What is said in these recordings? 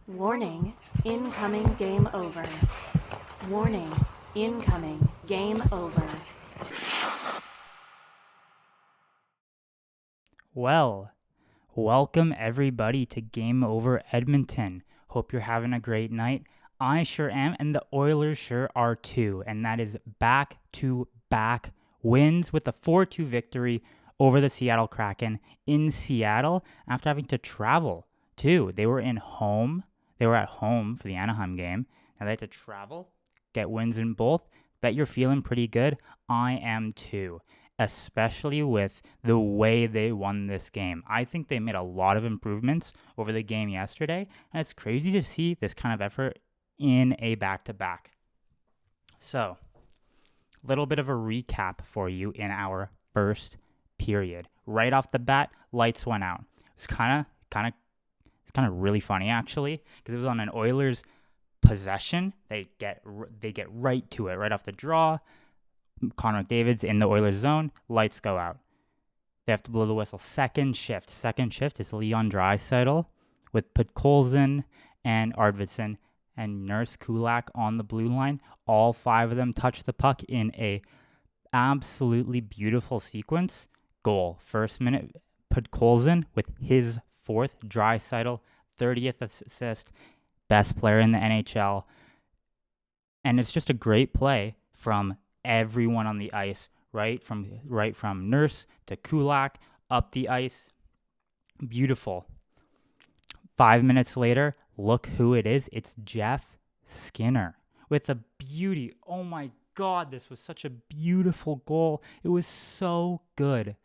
Warning, incoming game over. Warning, incoming game over. Well, welcome everybody to Game Over Edmonton. Hope you're having a great night. I sure am, and the Oilers sure are too. And that is back-to-back wins with a 4-2 victory over the Seattle Kraken in Seattle after having to travel too. They were at home for the Anaheim game. Now they had to travel, get wins in both. Bet you're feeling pretty good. I am too, especially with the way they won this game. I think they made a lot of improvements over the game yesterday, and it's crazy to see this kind of effort in a back-to-back. So, a little bit of a recap for you in our first period. Right off the bat, lights went out. It's kind of really funny actually, because it was on an Oilers possession. They get right to it right off the draw. Connor McDavid's in the Oilers zone. Lights go out. They have to blow the whistle. Second shift is Leon Draisaitl with Podkolzin and Arvidsson and Nurse Kulak on the blue line. All five of them touch the puck in a absolutely beautiful sequence. Goal. First minute, Podkolzin with his fourth. Draisaitl, 30th assist. Best player in the NHL. And it's just a great play from everyone on the ice, right from Nurse to Kulak up the ice. Beautiful. 5 minutes later, look who it is. It's Jeff Skinner with a beauty. Oh my God, this was such a beautiful goal. It was so good.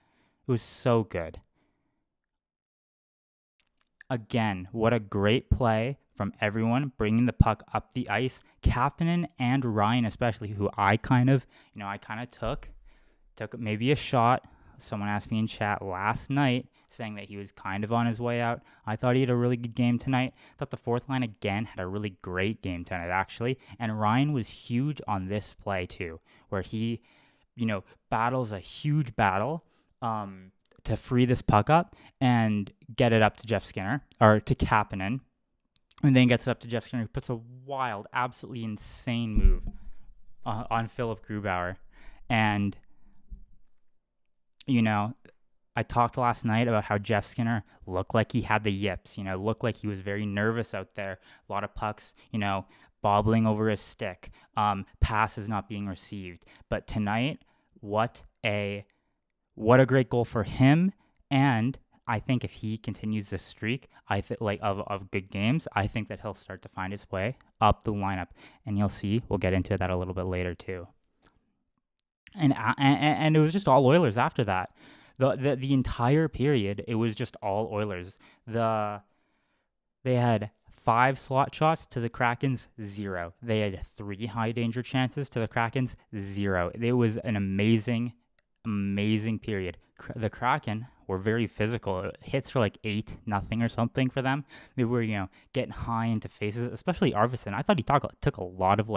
Again, what a great play from everyone bringing the puck up the ice. Kapanen and Ryan especially, who I kind of took maybe a shot. Someone asked me in chat last night saying that he was kind of on his way out. I thought he had a really good game tonight. I thought the fourth line again had a really great game tonight actually. And Ryan was huge on this play too, where he, battles a huge battle to free this puck up and get it up to Jeff Skinner, or to Kapanen, and then gets it up to Jeff Skinner, who puts a wild, absolutely insane move on Philip Grubauer. And, I talked last night about how Jeff Skinner looked like he had the yips, looked like he was very nervous out there. A lot of pucks, bobbling over his stick, passes not being received. But tonight, what a great goal for him. And I think if he continues this streak, of good games, I think that he'll start to find his way up the lineup. And you'll see, we'll get into that a little bit later too. And it was just all Oilers after that. The entire period, it was just all Oilers. They had 5 slot shots to the Kraken's 0. They had 3 high danger chances to the Kraken's 0. It was an amazing period. The Kraken were very physical. Hits for 8-0 or something for them. They were, getting high into faces, especially Arvidsson. I thought he took a lot of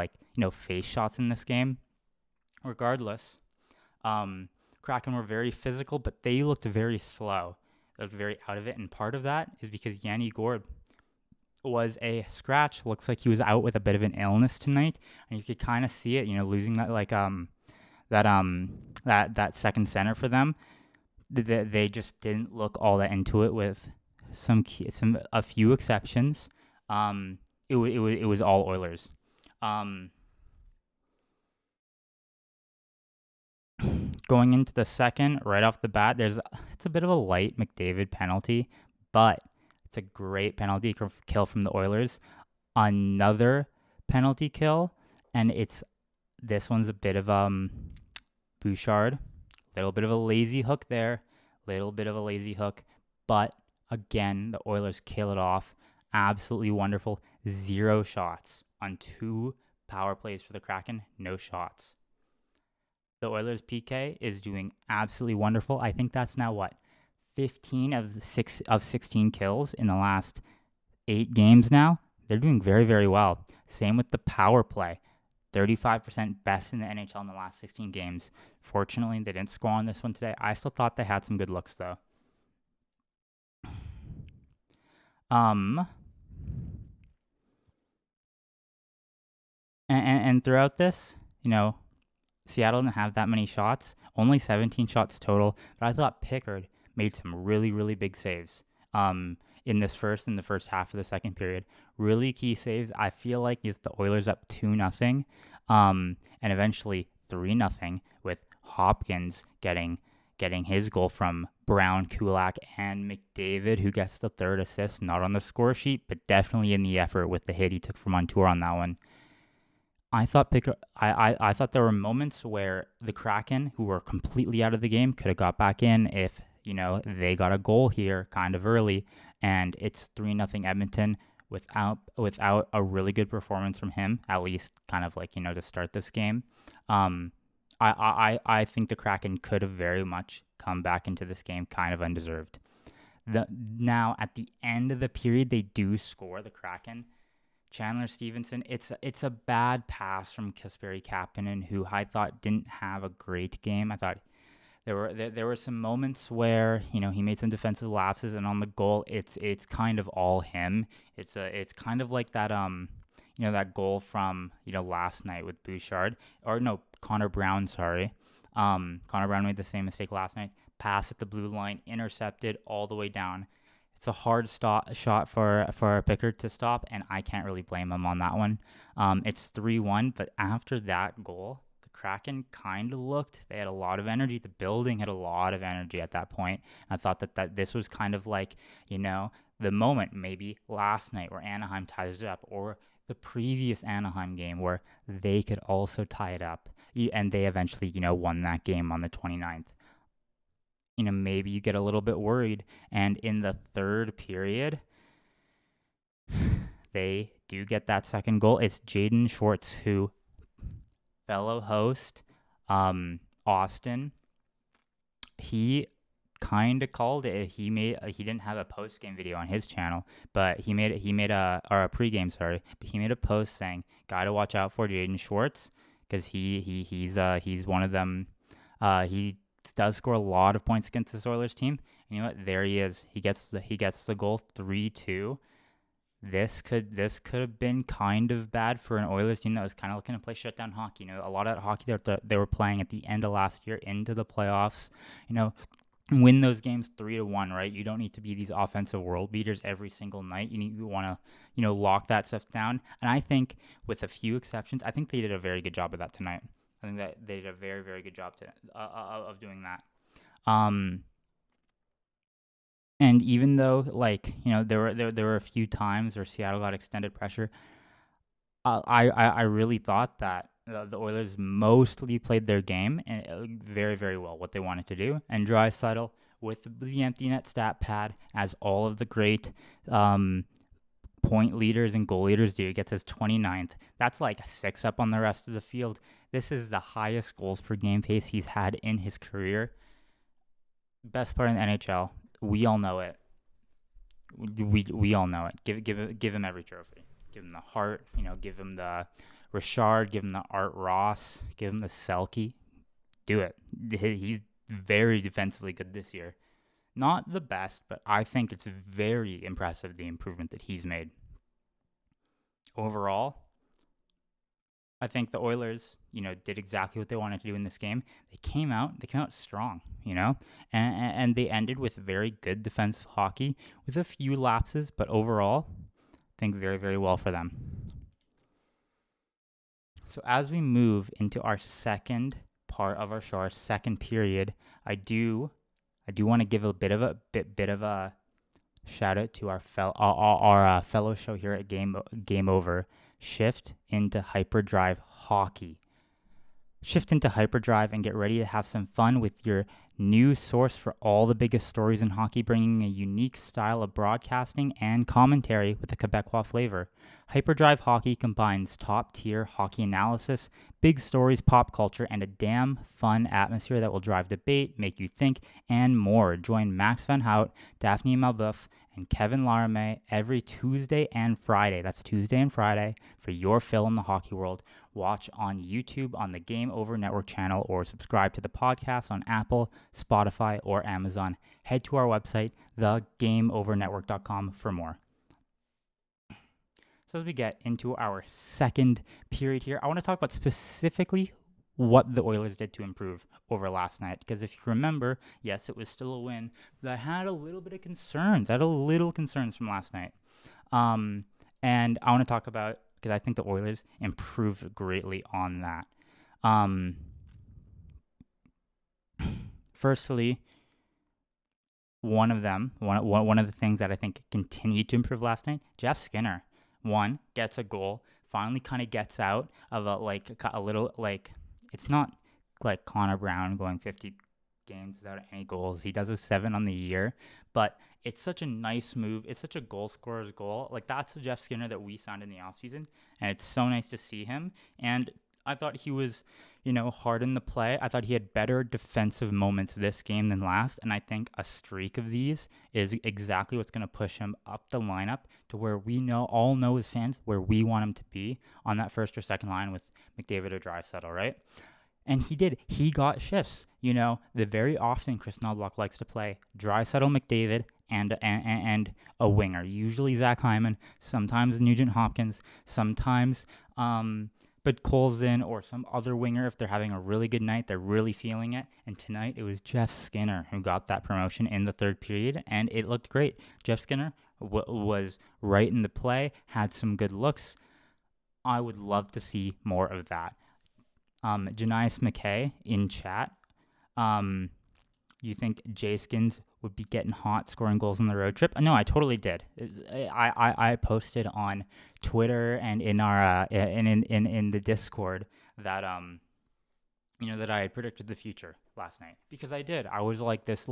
face shots in this game. Regardless, Kraken were very physical, but they looked very slow. They looked very out of it, and part of that is because Yanni Gourde was a scratch. Looks like he was out with a bit of an illness tonight, and you could kind of see it. Losing that second center for them. They just didn't look all that into it, with a few exceptions. It was all Oilers. Going into the second, right off the bat, it's a bit of a light McDavid penalty, but it's a great penalty kill from the Oilers. Another penalty kill, and this one's a bit of Bouchard. Little bit of a lazy hook there. But again, the Oilers kill it off. Absolutely wonderful. 0 shots on 2 power plays for the Kraken. No shots. The Oilers PK is doing absolutely wonderful. I think that's now 15 of 16 kills in the last 8 games now. They're doing very, very well. Same with the power play. 35% best in the NHL in the last 16 games. Fortunately, they didn't score on this one today. I still thought they had some good looks, though. And throughout this, Seattle didn't have that many shots, only 17 shots total. But I thought Pickard made some really, really big saves in the first half of the second period. Really key saves. I feel like if the Oilers up 2-0, and eventually 3-0 with Hopkins getting his goal from Brown, Kulak, and McDavid, who gets the third assist, not on the score sheet, but definitely in the effort with the hit he took from Montour on that one. I thought I thought there were moments where the Kraken, who were completely out of the game, could have got back in if they got a goal here kind of early, and it's 3-0 Edmonton without a really good performance from him, at least kind of like to start this game. I think the Kraken could have very much come back into this game kind of undeserved. Now at the end of the period, they do score, the Kraken. Chandler Stevenson, it's a bad pass from Kasperi Kapanen, who I thought didn't have a great game. I thought there were some moments where he made some defensive lapses, and on the goal, it's kind of all him. It's kind of like that that goal from last night with Bouchard, or no, Connor Brown. Sorry, Connor Brown made the same mistake last night. Pass at the blue line, intercepted all the way down. It's a hard shot for Pickard to stop, and I can't really blame him on that one. It's 3-1, but after that goal, the Kraken kind of looked, they had a lot of energy. The building had a lot of energy at that point. I thought that this was kind of like, the moment maybe last night where Anaheim ties it up, or the previous Anaheim game where they could also tie it up, and they eventually, won that game on the 29th. Maybe you get a little bit worried. And in the third period, they do get that second goal. It's Jaden Schwartz, who, fellow host, Austin, he kind of called it. He didn't have a post-game video on his channel, but he made a pre-game, sorry. But he made a post saying, gotta watch out for Jaden Schwartz, because he's one of them. He does score a lot of points against this Oilers team. And you know what? There he is. He gets the goal, 3-2. This could have been kind of bad for an Oilers team that was kind of looking to play shutdown hockey. A lot of that hockey that they were playing at the end of last year into the playoffs. Win those games 3-1, right? You don't need to be these offensive world beaters every single night. You want to lock that stuff down. And I think, with a few exceptions, I think they did a very good job of that tonight. I think that they did a very, very good job of doing that. And even though, there were a few times where Seattle got extended pressure, I really thought that the Oilers mostly played their game and very, very well, what they wanted to do. And Draisaitl, with the empty net stat pad, as all of the great point leaders and goal leaders do, gets his 29th. That's like a 6 up on the rest of the field. This is the highest goals per game pace he's had in his career. Best player in the NHL. We all know it. We all know it. Give him every trophy. Give him the Hart. Give him the Richard. Give him the Art Ross. Give him the Selke. Do it. He's very defensively good this year. Not the best, but I think it's very impressive, the improvement that he's made. Overall, I think the Oilers, did exactly what they wanted to do in this game. They came out strong, and they ended with very good defensive hockey with a few lapses, but overall, I think very, very well for them. So as we move into our second part of our show, our second period, I do want to give a bit of a shout out to our fellow show here at Game Over. Shift into hyperdrive hockey. Shift into hyperdrive and get ready to have some fun with your new source for all the biggest stories in hockey, bringing a unique style of broadcasting and commentary with a Quebecois flavor. Hyperdrive Hockey combines top-tier hockey analysis, big stories, pop culture, and a damn fun atmosphere that will drive debate, make you think, and more. Join Max Van Hout, Daphne Malbeuf, and Kevin Laramie every Tuesday and Friday. That's Tuesday and Friday for your fill in the hockey world. Watch on YouTube on the Game Over Network channel, or subscribe to the podcast on Apple, Spotify, or Amazon. Head to our website, thegameovernetwork.com, for more. So as we get into our second period here, I want to talk about specifically what the Oilers did to improve over last night. Because if you remember, yes, it was still a win, but I had a little bit of concerns. I had a little concerns from last night. And I want to talk about, because I think the Oilers improved greatly on that. Firstly, one of the things that I think continued to improve last night, Jeff Skinner, gets a goal, finally kind of gets out of a little, like, it's not like Connor Brown going 50 games without any goals. He does a 7 on the year, but it's such a nice move. It's such a goal scorer's goal. Like, that's the Jeff Skinner that we signed in the offseason, and it's so nice to see him. And I thought he was, hard in the play. I thought he had better defensive moments this game than last, and I think a streak of these is exactly what's going to push him up the lineup to where we all know as fans where we want him to be on that first or second line with McDavid or Draisaitl, right? And he did. He got shifts. The very often Chris Knoblauch likes to play Draisaitl, McDavid, and a winger. Usually Zach Hyman, sometimes Nugent Hopkins, sometimes but Colson or some other winger if they're having a really good night, they're really feeling it. And tonight it was Jeff Skinner who got that promotion in the third period, and it looked great. Jeff Skinner was right in the play, had some good looks. I would love to see more of that. Janice McKay in chat. You think Jay Skins would be getting hot scoring goals on the road trip? No, I totally did. I posted on Twitter and in our in the Discord that that I had predicted the future last night, because I did. I was like this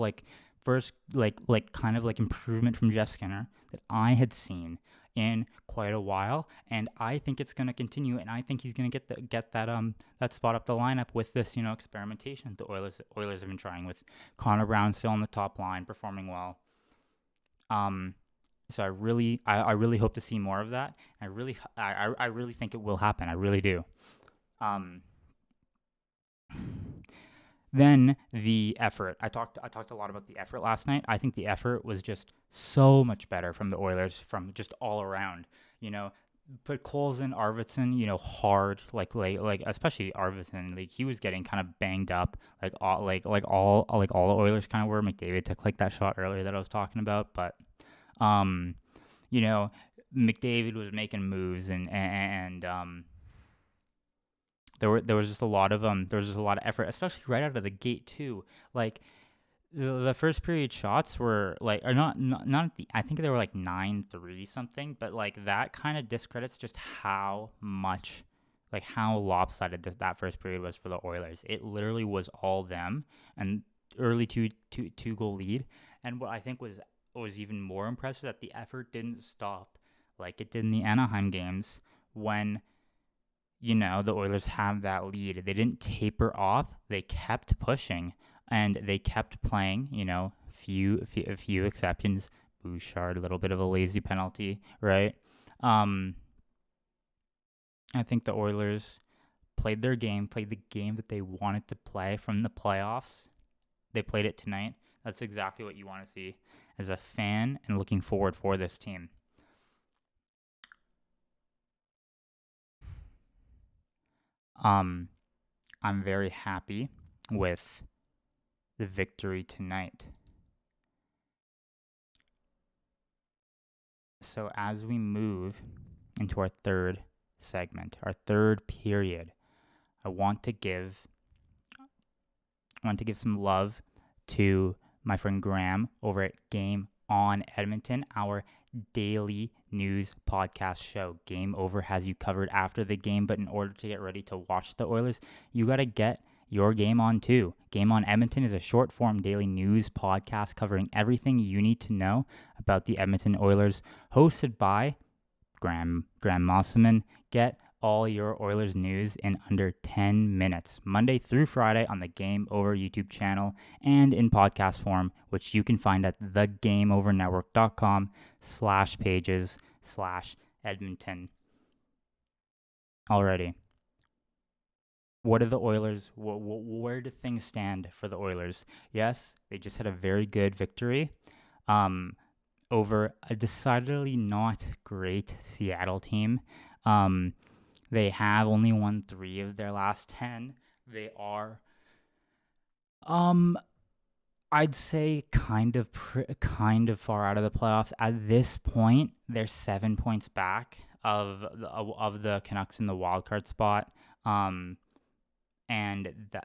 first kind of improvement from Jeff Skinner that I had seen in quite a while, and I think it's going to continue, and I think he's going to get that spot up the lineup with this experimentation the Oilers have been trying, with Connor Brown still on the top line performing well. So I really hope to see more of that. I really think it will happen. I really do. Then the effort. I talked a lot about the effort last night. I think the effort was just so much better from the Oilers, from just all around. But Colson, Arvidsson, hard, like especially Arvidsson, he was getting kind of banged up, all the Oilers kind of were. McDavid took that shot earlier that I was talking about, but McDavid was making moves, and there was just a lot of effort, especially right out of the gate too. The first period shots were not at the, I think they were 9-3 something, but that kind of discredits just how much, how lopsided that first period was for the Oilers. It literally was all them, and early two goal lead. And what I think was even more impressive, that the effort didn't stop like it did in the Anaheim games when the Oilers have that lead. They didn't taper off. They kept pushing, and they kept playing. A few exceptions. Bouchard, a little bit of a lazy penalty, right? I think the Oilers played the game that they wanted to play from the playoffs. They played it tonight. That's exactly what you want to see as a fan and looking forward for this team. I'm very happy with the victory tonight. So as we move into our third segment, our third period, I want to give some love to my friend Graham over at Game On Edmonton, our daily news podcast show. Game Over has you covered after the game, but in order to get ready to watch the Oilers, you got to get your game on too. Game On Edmonton is a short-form daily news podcast covering everything you need to know about the Edmonton Oilers, hosted by Graham Mosimann. Get all your Oilers news in under 10 minutes, Monday through Friday on the Game Over YouTube channel and in podcast form, which you can find at thegameovernetwork.com/pages/Edmonton. Alrighty. What are the Oilers? Where do things stand for the Oilers? Yes, they just had a very good victory. over a decidedly not great Seattle team. They have only won 3 of their last 10. They are, I'd say, kind of far out of the playoffs at this point. They're 7 points back of the Canucks in the wild card spot, and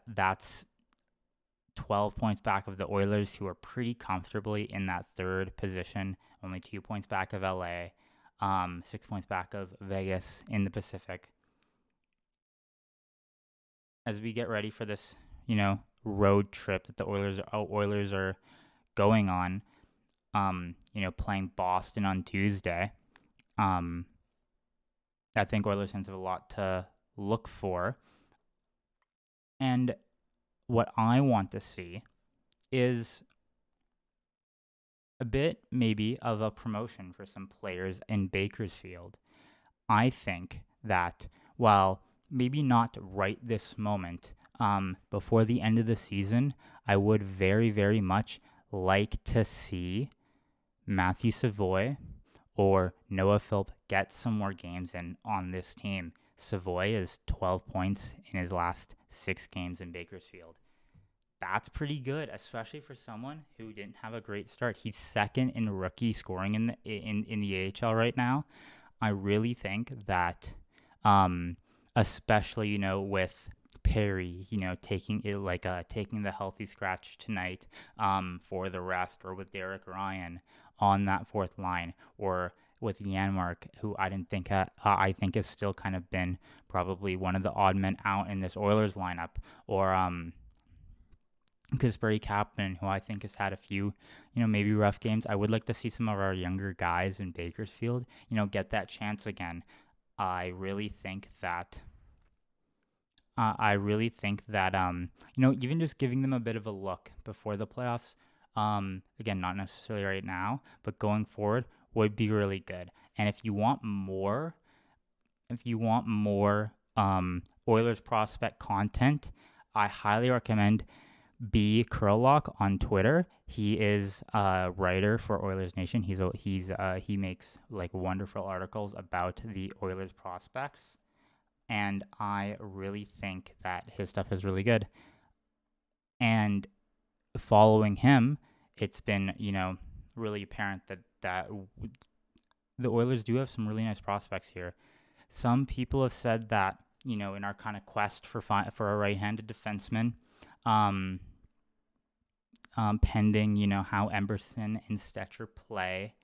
that's 12 points back of the Oilers, who are pretty comfortably in that third position, only 2 points back of LA, 6 points back of Vegas in the Pacific. As we get ready for this, road trip that the Oilers are going on, playing Boston on Tuesday, I think Oilers fans have a lot to look for. And what I want to see is a bit maybe of a promotion for some players in Bakersfield. I think that while maybe not right this moment, before the end of the season, I would very, very much like to see Matthew Savoie or Noah Philp get some more games in on this team. Savoie is 12 points in his last 6 games in Bakersfield. That's pretty good, especially for someone who didn't have a great start. He's second in rookie scoring in the AHL right now. I really think that, especially with Perry, taking it taking the healthy scratch tonight, for the rest, or with Derek Ryan on that fourth line, or with Janmark, who I think has still kind of been probably one of the odd men out in this Oilers lineup, or Kasperi Kapanen, who I think has had a few, maybe rough games. I would like to see some of our younger guys in Bakersfield, get that chance again. I really think that, even just giving them a bit of a look before the playoffs, again, not necessarily right now, but going forward would be really good. And if you want more Oilers prospect content, I highly recommend B. Curlock on Twitter. He is a writer for Oilers Nation. He makes wonderful articles about the Oilers prospects, and I really think that his stuff is really good. And following him, it's been really apparent that the Oilers do have some really nice prospects here. Some people have said that in our kind of quest for a right-handed defenseman, pending how Emberson and Stetcher play,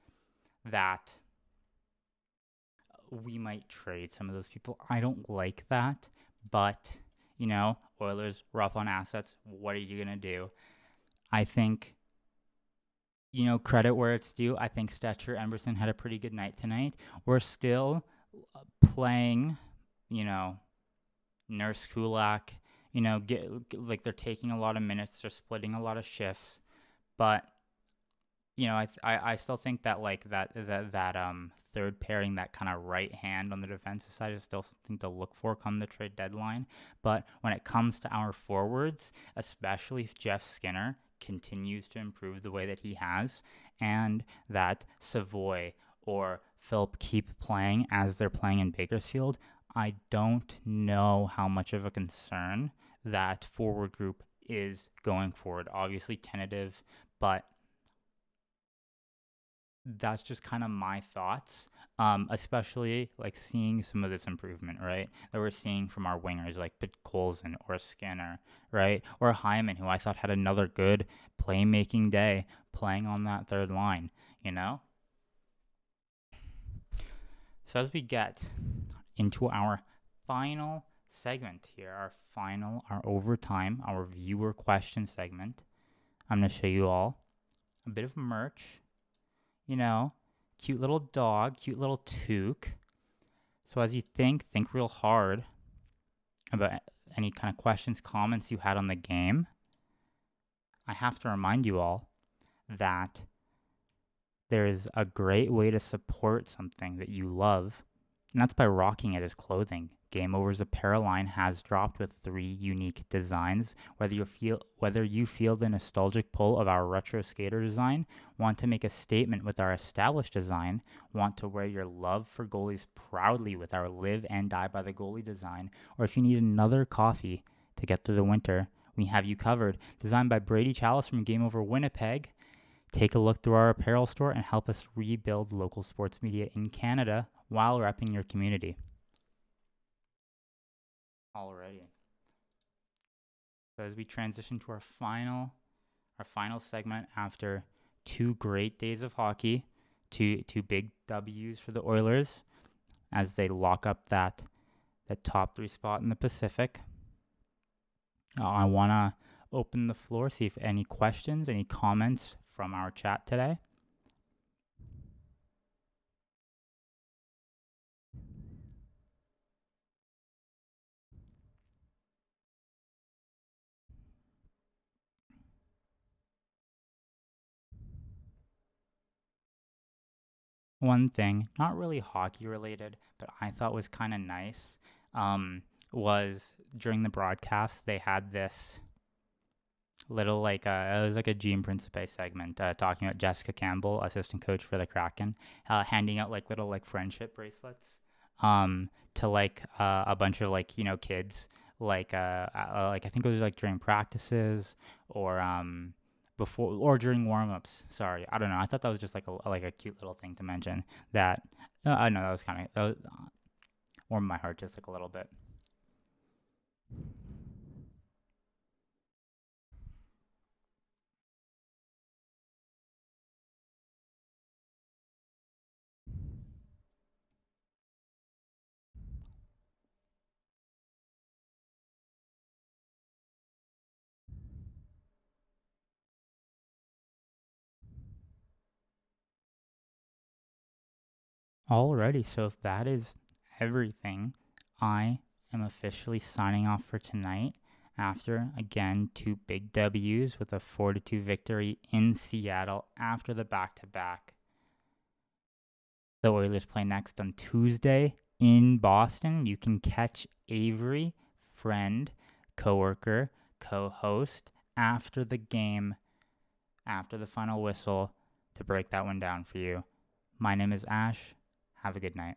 that we might trade some of those people. I don't like that, but Oilers rough on assets. What are you gonna do? I think credit where it's due. I think Stetcher, Emberson had a pretty good night tonight. We're still playing, Nurse Kulak. They're taking a lot of minutes. They're splitting a lot of shifts, but I still think that that third pairing, that kind of right hand on the defensive side, is still something to look for come the trade deadline. But when it comes to our forwards, especially if Jeff Skinner continues to improve the way that he has, and that Savoie or Philp keep playing as they're playing in Bakersfield, I don't know how much of a concern that forward group is going forward. Obviously tentative, but that's just kind of my thoughts, especially seeing some of this improvement, right, that we're seeing from our wingers like Colson or Skinner, right, or Hyman, who I thought had another good playmaking day playing on that third line, So as we get into our final segment here, our overtime, our viewer question segment, I'm going to show you all a bit of merch. Cute little dog, cute little toque. So as you think real hard about any kind of questions, comments you had on the game, I have to remind you all that there is a great way to support something that you love and that's by rocking it as clothing. Game Over's apparel line has dropped with 3 unique designs. Whether you feel the nostalgic pull of our retro skater design, want to make a statement with our established design, want to wear your love for goalies proudly with our live and die by the goalie design, or if you need another coffee to get through the winter, we have you covered. Designed by Brady Chalice from Game Over Winnipeg. Take a look through our apparel store and help us rebuild local sports media in Canada while repping your community. Alrighty. So as we transition to our final segment after 2 great days of hockey, two big W's for the Oilers as they lock up that top 3 spot in the Pacific. I want to open the floor, see if any questions, any comments from our chat today. One thing, not really hockey related, but I thought was kind of nice, was during the broadcast, they had this little it was like a Gene Principe segment talking about Jessica Campbell, assistant coach for the Kraken, handing out little friendship bracelets to a bunch of kids I think it was during practices or before or during warm-ups. Sorry, I don't know. I thought that was just a cute little thing to mention that I know that was warmed my heart just a little bit. Alrighty, so if that is everything, I am officially signing off for tonight after, again, 2 big W's with a 4-2 victory in Seattle after the back-to-back. The Oilers play next on Tuesday in Boston. You can catch Avry, friend, coworker, co-host, after the game, after the final whistle, to break that one down for you. My name is Ash. Have a good night.